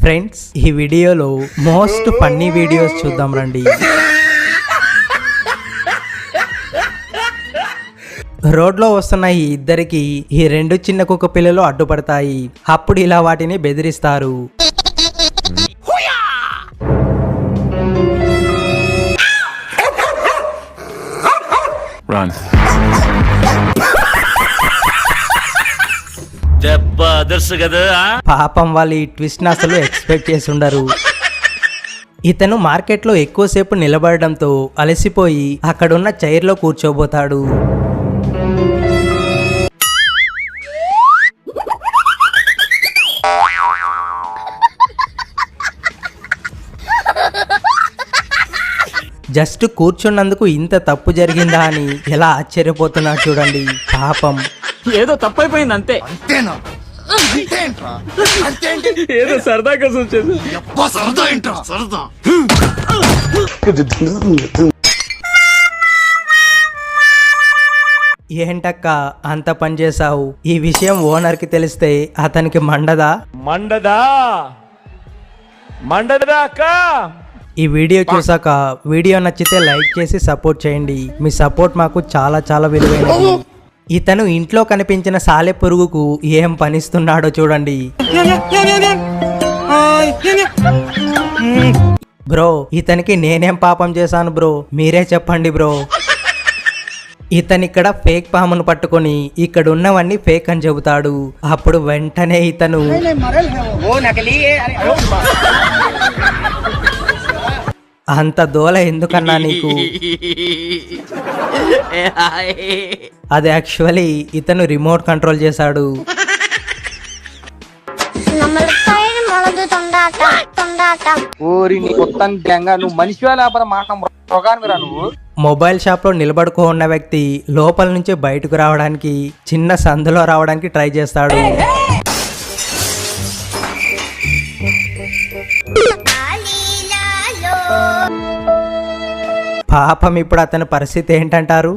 Friends, ఈ వీడియోలో most funny videos చూద్దాం రండి. రోడ్లో వస్తున్న ఈ ఇద్దరికి ఈ రెండు చిన్న కుక్క పిల్లలు అడ్డుపడతాయి. అప్పుడు ఇలా వాటిని బెదిరిస్తారు. పాపం వాళ్ళు ఈ ట్విస్ట్ అసలు ఎక్స్పెక్ట్ చేసి ఉండరు. ఇతను మార్కెట్లో ఎక్కువసేపు నిలబడడంతో అలసిపోయి అక్కడున్న చైర్లో కూర్చోబోతాడు. జస్ట్ కూర్చున్నందుకు ఇంత తప్పు జరిగిందా అని ఎలా ఆశ్చర్యపోతున్నా చూడండి. పాపం ఏదో తప్పైపోయింది అంతే. ఏదో సరదా కోసం ఏంటక్క అంత పని చేసావు? ఈ విషయం ఓనర్ కి తెలిస్తే అతనికి మండదా అక్క. ఈ వీడియో చూసాక వీడియో నచ్చితే లైక్ చేసి సపోర్ట్ చేయండి. మీ సపోర్ట్ మాకు చాలా చాలా విలువైనది. ఇతను ఇంట్లో కనిపించిన సాలె పురుగుకు ఏం పనిస్తున్నాడో చూడండి. బ్రో, ఇతనికి నేనేం పాపం చేశాను బ్రో, మీరే చెప్పండి బ్రో. ఇతనిక్కడ ఫేక్ పామును పట్టుకొని ఇక్కడ ఉన్నవన్నీ ఫేక్ అని చెబుతాడు. అప్పుడు వెంటనే ఇతను అంత దోల ఎందుకన్నా నీకు? అది యాక్చువల్లీ ఇతను రిమోట్ కంట్రోల్ చేశాడు. మొబైల్ షాప్ లో నిలబడుకో ఉన్న వ్యక్తి లోపల నుంచి బయటకు రావడానికి చిన్న సందులో రావడానికి ట్రై చేస్తాడు. పాపం ఇప్పుడు అతని పరిస్థితి ఏంటంటారు?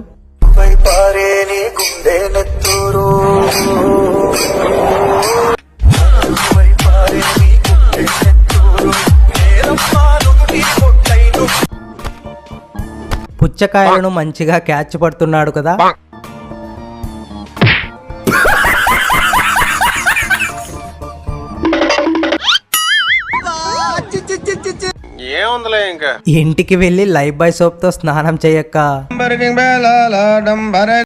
పుచ్చకాయలను మంచిగా క్యాచ్ పడుతున్నాడు కదా. ఇంటికి వెళ్ళి లైఫ్ బాయ్ సోప్ తో స్నానం చేయక్క.